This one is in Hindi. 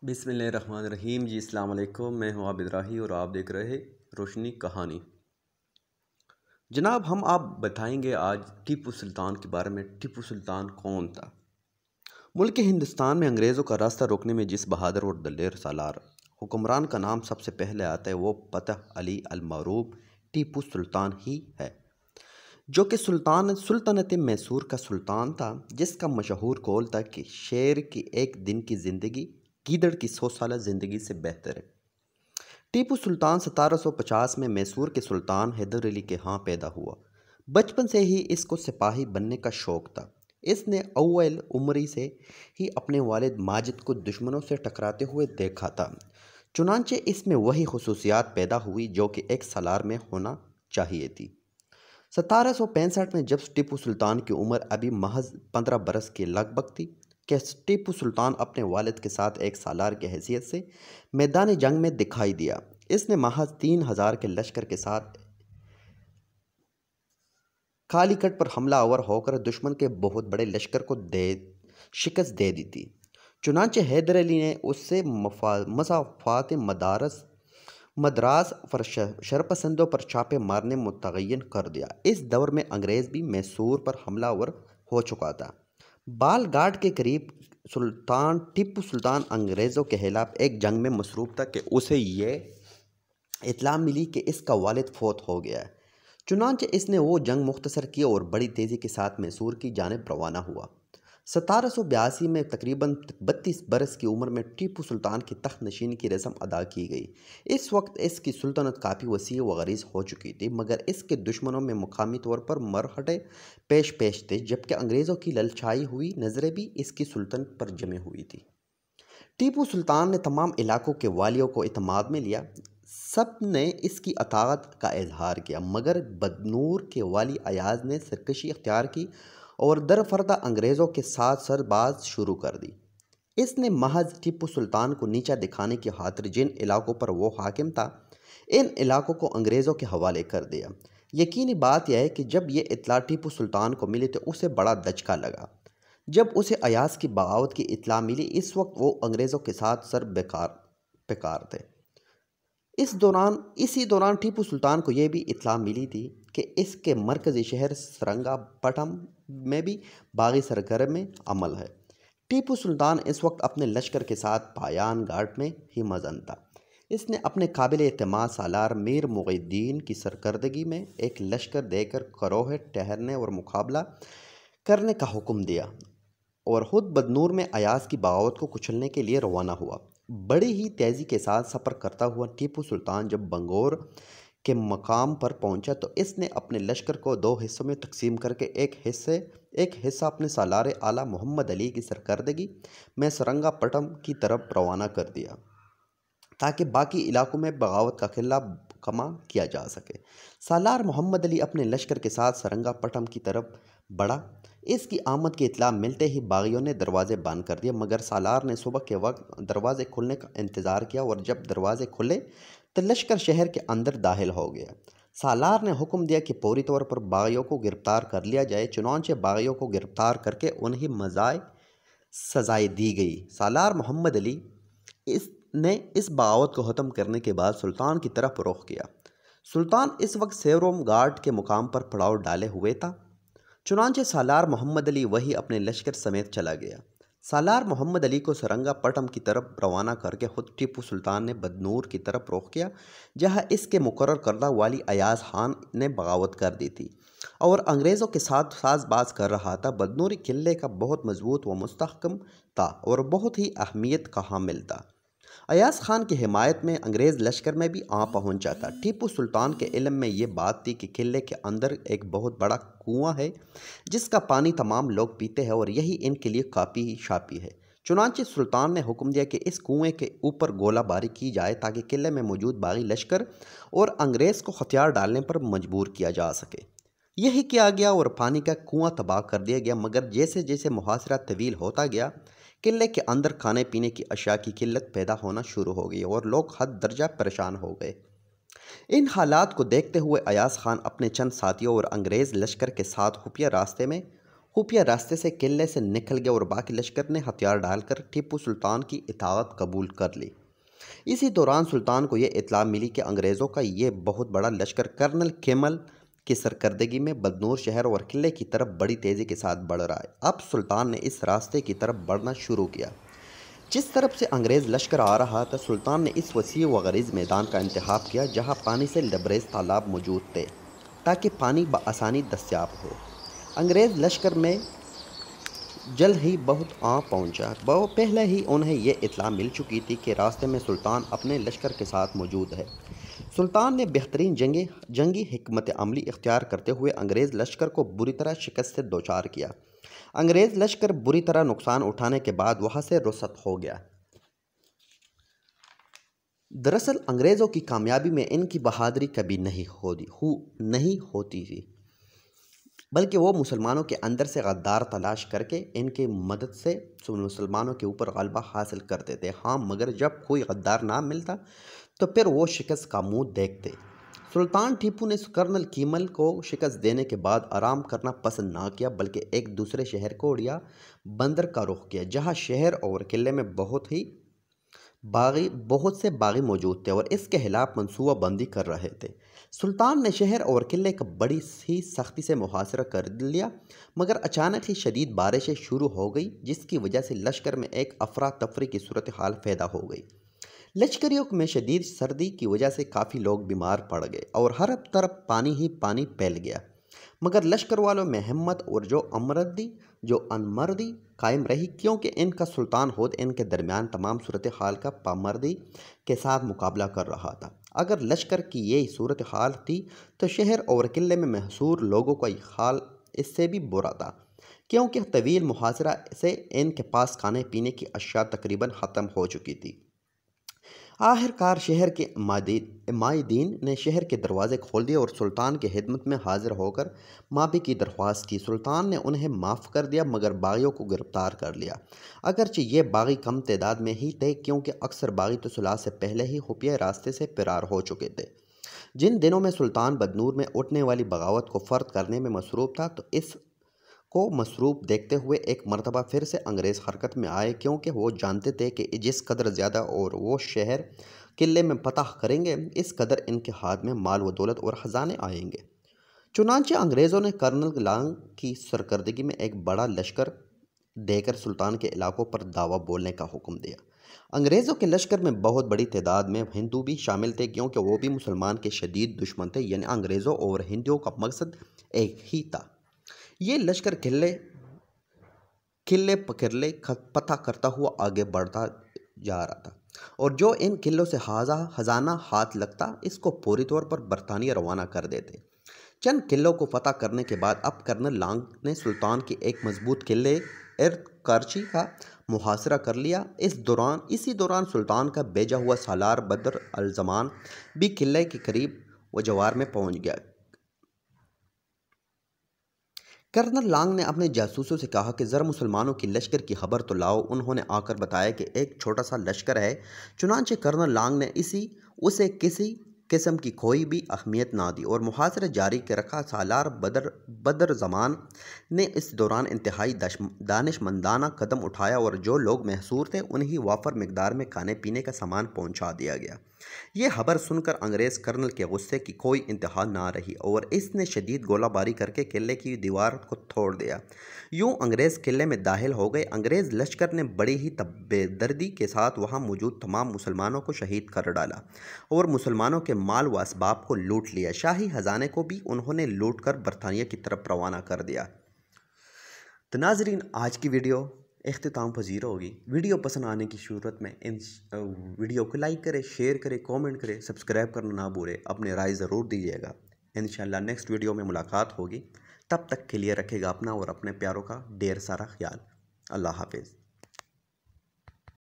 बिस्मिल्लाहिर्रहमानिर्रहीम जी। अस्सलाम वालेकुम। मैं हूं आबिद राही और आप देख रहे रोशनी कहानी। जनाब, हम आप बताएंगे आज टीपू सुल्तान के बारे में। टीपू सुल्तान कौन था? मुल्क हिंदुस्तान में अंग्रेज़ों का रास्ता रोकने में जिस बहादुर और दलेर सालार हुक्मरान का नाम सबसे पहले आता है वो फतह अली अल-मरूफ टीपू सुल्तान ही है, जो कि सुल्तानत मैसूर का सुल्तान था, जिसका मशहूर कौल था कि शेर की एक दिन की ज़िंदगी गीदड़ की 100 साल ज़िंदगी से बेहतर है। टीपू सुल्तान 1750 में मैसूर के सुल्तान हैदर अली के यहाँ पैदा हुआ। बचपन से ही इसको सिपाही बनने का शौक था। इसने अव्वल उम्री से ही अपने वालिद माजिद को दुश्मनों से टकराते हुए देखा था। चुनांचे इसमें वही खुसूसियात पैदा हुई जो कि एक सालार में होना चाहिए थी। 1765 में जब टीपू सुल्तान की उम्र अभी महज 15 बरस के लगभग थी कि टीपू सुल्तान अपने वालिद के साथ एक सालार की हैसियत से मैदान जंग में दिखाई दिया। इसने महज 3000 के लश्कर के साथ कालीकट पर हमलावर होकर दुश्मन के बहुत बड़े लश्कर को शिकस्त दे दी थी। चुनांचे हैदर अली ने उससे मसाफात मद्रास पर शरपसंदों पर छापे मारने मुतय्यन कर दिया। इस दौर में अंग्रेज़ भी मैसूर पर हमलावर हो चुका था। बालघाट के करीब सुल्तान टीपू सुल्तान अंग्रेज़ों के खिलाफ एक जंग में मसरूफ़ था कि उसे ये इत्तला मिली कि इसका वालिद फौत हो गया है। चुनांचे इसने वो जंग मुख्तसर की और बड़ी तेज़ी के साथ मैसूर की जानिब रवाना हुआ। 1782 में तकरीबन 32 बरस की उम्र में टीपू सुल्तान की तख्त नशीनी की रस्म अदा की गई। इस वक्त इसकी सुल्तनत काफ़ी वसी व गरीज़ हो चुकी थी, मगर इसके दुश्मनों में मुकामी तौर पर मरहटे पेश थे, जबकि अंग्रेज़ों की ललचाई हुई नज़रें भी इसकी सुल्तनत पर जमी हुई थी। टीपू सुल्तान ने तमाम इलाकों के वालियों को इत्माद में लिया। सब ने इसकी अताअत का इजहार किया, मगर बदनूर के वाली अयाज ने सरकशी इख्तियार की और दरफर्दा अंग्रेज़ों के साथ सरबाज शुरू कर दी। इसने महज टीपू सुल्तान को नीचा दिखाने की खातिर जिन इलाकों पर वो हाकिम था, इन इलाकों को अंग्रेज़ों के हवाले कर दिया। यकीनी बात यह है कि जब ये इत्तला टीपू सुल्तान को मिली तो उसे बड़ा दचका लगा। जब उसे अयाज की बगावत की इत्तला मिली, इस वक्त वो अंग्रेज़ों के साथ सर बेकार थे। इसी दौरान टीपू सुल्तान को यह भी इत्तला मिली थी कि इसके मरकज़ी शहर सरंगापटम में भी बागी सरगर्म अमल है। टीपू सुल्तान इस वक्त अपने लश्कर के साथ पायान घाट में ही मज़न था। इसने अपने काबिल एतमाद सालार मीर मुगीद्दीन की सरकर्दगी में एक लश्कर देकर करोह ठहरने और मुकाबला करने का हुक्म दिया और ख़ुद बदनूर में अयाज की बगावत को कुचलने के लिए रवाना हुआ। बड़ी ही तेज़ी के साथ सफ़र करता हुआ टीपू सुल्तान जब बंगौर के मकाम पर पहुंचा तो इसने अपने लश्कर को 2 हिस्सों में तकसीम करके एक हिस्सा अपने सालार आला मोहम्मद अली की सरकर्दगी में सरंगापटम की तरफ रवाना कर दिया, ताकि बाकी इलाकों में बगावत का किला कमा किया जा सके। सालार मोहम्मद अली अपने लश्कर के साथ सरंगापटम की तरफ बढ़ा। इसकी आमद की इत्तला मिलते ही बागियों ने दरवाजे बंद कर दिए, मगर सालार ने सुबह के वक्त दरवाजे खुलने का इंतज़ार किया और जब दरवाजे खुले तो लश्कर शहर के अंदर दाखिल हो गया। सालार ने हुक्म दिया कि पूरी तौर पर बागियों को गिरफ्तार कर लिया जाए। चुनांचे बागियों को गिरफ्तार करके उन्हें सजाएं दी गई। सालार मोहम्मद अली ने इस बगावत को ख़त्म करने के बाद सुल्तान की तरफ रुख किया। सुल्तान इस वक्त सेरोम घाट के मुकाम पर पड़ाव डाले हुए था। चुनांचे सालार मोहम्मद अली वही अपने लश्कर समेत चला गया। सालार मोहम्मद अली को सरंगापटम की तरफ रवाना करके खुद टीपू सुल्तान ने बदनूर की तरफ रुख किया, जहां इसके मुकर्रर करदा वाली अयाज खान ने बगावत कर दी थी और अंग्रेज़ों के साथ साजबाज कर रहा था। बदनूर किले का बहुत मजबूत व मुस्तहकम था और बहुत ही अहमियत का हामिल था। अयाज खान की हिमायत में अंग्रेज़ लश्कर में भी आ पहुंचा था। टीपू सुल्तान के इल्म में ये बात थी कि किले के अंदर एक बहुत बड़ा कुआं है जिसका पानी तमाम लोग पीते हैं और यही इनके लिए काफ़ी शाफी है। चुनांचे सुल्तान ने हुक्म दिया कि इस कुएं के ऊपर गोलाबारी की जाए ताकि किले में मौजूद बागी लश्कर और अंग्रेज़ को हथियार डालने पर मजबूर किया जा सके। यही किया गया और पानी का कुआं तबाह कर दिया गया, मगर जैसे जैसे मुहासरा तवील होता गया किले के अंदर खाने पीने की अशिया की किल्लत पैदा होना शुरू हो गई और लोग हद दर्जा परेशान हो गए। इन हालात को देखते हुए अयाज खान अपने चंद साथियों और अंग्रेज़ लश्कर के साथ खुफिया रास्ते में खुफिया रास्ते से किले से निकल गया और बाकी लश्कर ने हथियार डालकर टीपू सुल्तान की इताअत कबूल कर ली। इसी दौरान सुल्तान को यह इत्तला मिली कि अंग्रेज़ों का ये बहुत बड़ा लश्कर कर्नल केमल की सरकर्दगी में बदनूर शहर और किले की तरफ बड़ी तेज़ी के साथ बढ़ रहा है। अब सुल्तान ने इस रास्ते की तरफ बढ़ना शुरू किया। जिस तरफ से अंग्रेज़ लश्कर आ रहा था, सुल्तान ने इस वसी व गलीज़ मैदान का इंतखाब किया जहाँ पानी से लबरेज तालाब मौजूद थे, ताकि पानी बआसानी दस्तियाब हो। अंग्रेज़ लश्कर में जल्द ही बहुत पहुंचा। बहुत पहले ही उन्हें यह इत्तला मिल चुकी थी कि रास्ते में सुल्तान अपने लश्कर के साथ मौजूद है। सुल्तान ने बेहतरीन जंगी हिकमत अमली इख्तियार करते हुए अंग्रेज़ लश्कर को बुरी तरह शिकस्त से दोचार किया। अंग्रेज़ लश्कर बुरी तरह नुकसान उठाने के बाद वहाँ से रुखसत हो गया। दरअसल अंग्रेज़ों की कामयाबी में इनकी बहादुरी कभी नहीं होती थी, बल्कि वो मुसलमानों के अंदर से गद्दार तलाश करके इनकी मदद से मुसलमानों के ऊपर गलबा हासिल करते थे। हाँ, मगर जब कोई गद्दार ना मिलता तो फिर वो शिकस्त का मुंह देखते। सुल्तान टीपू ने कर्नल कीमल को शिकस्त देने के बाद आराम करना पसंद ना किया, बल्कि एक दूसरे शहर को या बंदर का रुख किया, जहाँ शहर और किले में बहुत से बागी मौजूद थे और इसके खिलाफ मनसूबा बंदी कर रहे थे। सुल्तान ने शहर और किले का बड़ी ही सख्ती से मुहासरा कर लिया, मगर अचानक ही शदीद बारिशें शुरू हो गई, जिसकी वजह से लश्कर में एक अफरा तफरी की सूरत हाल पैदा हो गई। लश्करियों में शदीद सर्दी की वजह से काफ़ी लोग बीमार पड़ गए और हर तरफ पानी ही पानी फैल गया, मगर लश्कर वालों में हिम्मत और जो अनमर्दी कायम रही, क्योंकि इनका सुल्तान खुद इनके दरमियान तमाम सूरत हाल का पामर्दी के साथ मुकाबला कर रहा था। अगर लश्कर की यही सूरत हाल थी तो शहर और किले में महसूर लोगों का हाल इससे भी बुरा था, क्योंकि तवील मुहासरा से इनके पास खाने पीने की अशिया तकरीबन ख़त्म हो चुकी थी। आखिरकार शहर के मायदीन ने शहर के दरवाजे खोल दिए और सुल्तान की खिदमत में हाजिर होकर माफ़ी की दरख्वास्त की। सुल्तान ने उन्हें माफ़ कर दिया, मगर बागियों को गिरफ्तार कर लिया। अगरचे ये बागी कम तादाद में ही थे, क्योंकि अक्सर बागी तो सुलह से पहले ही खुफिया रास्ते से फरार हो चुके थे। जिन दिनों में सुल्तान बदनूर में उठने वाली बगावत को फ़र्द करने में मसरूफ़ था, तो इस को मसरूफ़ देखते हुए एक मरतबा फिर से अंग्रेज़ हरकत में आए, क्योंकि वो जानते थे कि जिस कदर ज़्यादा और वो शहर किले में फतह करेंगे, इस कदर इनके हाथ में माल व दौलत और ख़जाने आएंगे। चुनांचे अंग्रेज़ों ने कर्नल लांग की सरकर्दगी में एक बड़ा लश्कर देकर सुल्तान के इलाकों पर दावा बोलने का हुक्म दिया। अंग्रेज़ों के लश्कर में बहुत बड़ी तादाद में हिंदू भी शामिल थे, क्योंकि वो भी मुसलमान के शदीद दुश्मन थे, यानी अंग्रेज़ों और हिंदुओं का मकसद एक ही था। ये लश्कर किले पता करता हुआ आगे बढ़ता जा रहा था, और जो इन किलों से खजाना हाथ लगता, इसको पूरी तौर पर बरतानिया रवाना कर देते। चंद किलों को फतह करने के बाद अब कर्नल लांग ने सुल्तान के एक मजबूत किले कराची का मुहासरा कर लिया। इसी दौरान सुल्तान का भेजा हुआ सालार बदर अल ज़मान भी किले के करीब व जवार में पहुंच गया। कर्नल लांग ने अपने जासूसों से कहा कि ज़रा मुसलमानों की लश्कर की खबर तो लाओ। उन्होंने आकर बताया कि एक छोटा सा लश्कर है। चुनांचे कर्नल लांग ने उसे किसी किस्म की कोई भी अहमियत ना दी और मुहासरा जारी के रखा। सालार बदर ज़मान ने इस दौरान इंतहाई दानिशमंदाना कदम उठाया और जो लोग महसूर थे उन्हें वाफर मिकदार में खाने पीने का सामान पहुंचा दिया गया। ये खबर सुनकर अंग्रेज़ कर्नल के गुस्से की कोई इंतहा ना रही और इसने शदीद गोलाबारी करके किले की दीवार को तोड़ दिया। यूं अंग्रेज़ किले में दाखिल हो गए। अंग्रेज़ लश्कर ने बड़ी ही बेदर्दी के साथ वहां मौजूद तमाम मुसलमानों को शहीद कर डाला और मुसलमानों के माल व असबाब को लूट लिया। शाही खजाने को भी उन्होंने लूट कर बरतानिया की तरफ रवाना कर दिया। तो नाजरीन, आज की वीडियो इख्तिताम पजीर होगी। वीडियो पसंद आने की सूरत में इन वीडियो को लाइक करें, शेयर करें, कमेंट करें, सब्सक्राइब करना ना भूलें। अपनी राय ज़रूर दीजिएगा। इंशाल्लाह नेक्स्ट वीडियो में मुलाकात होगी। तब तक के लिए रखेगा अपना और अपने प्यारों का ढेर सारा ख्याल। अल्लाह हाफिज़।